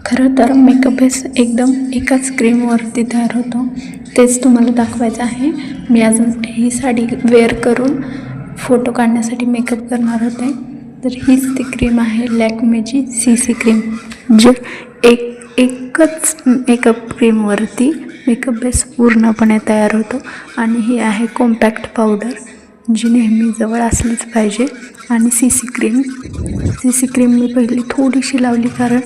खरं तर makeup base एकदम एकाच क्रीमवरती तयार होतो, तेच तुम्हाला दाखवायचं आहे। मी आज ही साडी वेअर करून फोटो काढण्यासाठी मेकअप करणार होते। तर हीच ती क्रीम आहे लॅक्मेची CC क्रीम, जे एकच मेकअप क्रीमवरती मेकअप बेस पूर्णपणे तयार होतो। आणि ही आहे कॉम्पॅक्ट पावडर, जी नेहमी जवळ असलीच पाहिजे। आणि CC क्रीम मी पहिली थोडीशी लावली, कारण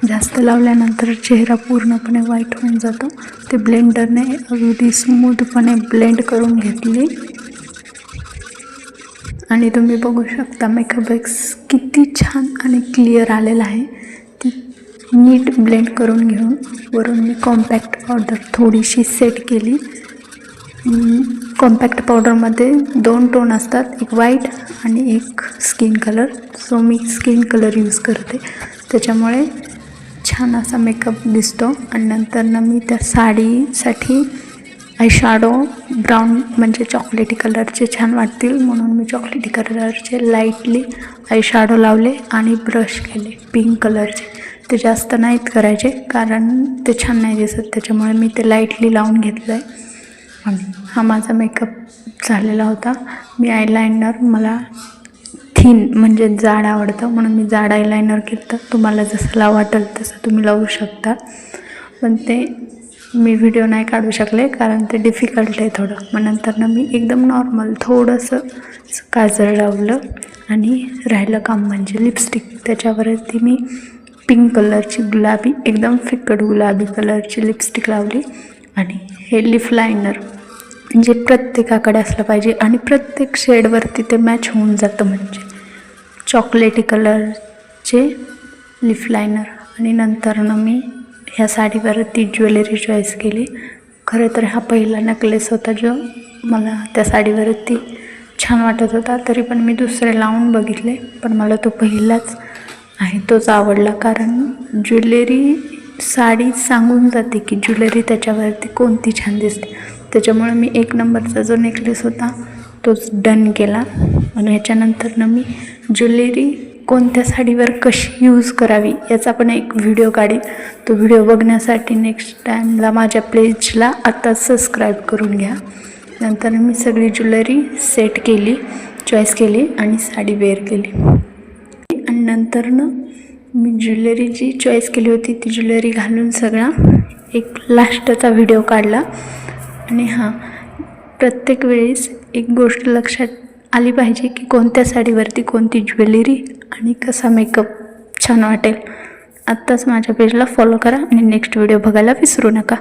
जास्त लावल्यानंतर चेहरा पूर्णपणे व्हाईट होऊन जातो। ते ब्लेंडरने अगदी स्मूथपणे ब्लेंड करून घेतली आणि तुम्ही बघू शकता मेकअप बेस किती छान आणि क्लिअर आलेला आहे। ती नीट ब्लेंड करून घेऊन वरून मी कॉम्पॅक्ट पावडर थोडीशी सेट केली। कॉम्पॅक्ट पावडरमध्ये 2 टोन असतात, एक व्हाईट आणि एक स्किन कलर। सो मी स्किन कलर यूज करते, त्याच्यामुळे छान असा मेकअप दिसतो। आणि नंतर मी त्या साडीसाठी आयशॅडो ब्राऊन म्हणजे चॉकलेटी कलरचे छान वाटतील म्हणून मी चॉकलेटी कलरचे लाईटली आयशॅडो लावले आणि ब्रश केले पिंक कलरचे। ते जास्त नाहीत करायचे, कारण ते छान नाही दिसत, त्याच्यामुळे मी ते लाईटली लावून घेतलं आहे। आणि हा माझा मेकअप झालेला होता। मी आयलायनर मला थिन म्हणजे जाड आवडतं, म्हणून मी जाड आयलायनर केलं। तुम्हाला जसं लावं वाटेल तसं तुम्ही लावू शकता, पण ते मी व्हिडिओ नाही काढू शकले कारण ते डिफिकल्ट आहे थोडं। मग नंतर मी एकदम नॉर्मल थोडंसं काजळ लावलं आणि राहिलं काम म्हणजे लिपस्टिक। त्याच्यावरती मी पिंक कलरची गुलाबी एकदम फिकट गुलाबी कलरची लिपस्टिक लावली। आणि हे लिप लायनर म्हणजे प्रत्येकाकडे असलं पाहिजे आणि प्रत्येक शेडवरती ते मॅच होऊन जातं, म्हणजे चॉकलेटी कलरचे लिप लायनर। आणि नंतर मी ह्या साडीवरती ज्वेलरी चॉईस केली। खरं तर हा पहिला नेकलेस होता जो मला त्या साडीवरती छान वाटत होता, तरी पण मी दुसरे लावून बघितले, पण मला तो पहिलाच आहे तोच आवडला। कारण ज्वेलरी साडी सांगून जाते की ज्वेलरी त्याच्यावरती कोणती छान दिसते, त्याच्यामुळे मी 1 नंबरचा जो नेकलेस होता तोच डन केला। आणि ह्याच्यानंतर मी ज्वेलरी कोणत्या साडीवर कशी यूज करावी याचा पण एक व्हिडिओ काढीन। तो व्हिडिओ बघण्यासाठी नेक्स्ट टाईमला माझ्या पेजला आता सबस्क्राईब करून घ्या। नंतर मी सगळी ज्वेलरी सेट केली, चॉईस केली आणि साडी वेअर केली। आणि नंतर मी ज्वेलरी जी चॉईस केली होती ती ज्वेलरी घालून सगळा एक लास्टचा व्हिडिओ काढला। आणि प्रत्येक वेळेस एक गोष्ट लक्षात आली पाहिजे की कोणत्या साडीवरती कोणती ज्वेलरी आणि कसा मेकअप छान वाटेल। आत्ताच माझ्या पेजला फॉलो करा आणि नेक्स्ट व्हिडिओ बघायला विसरू नका।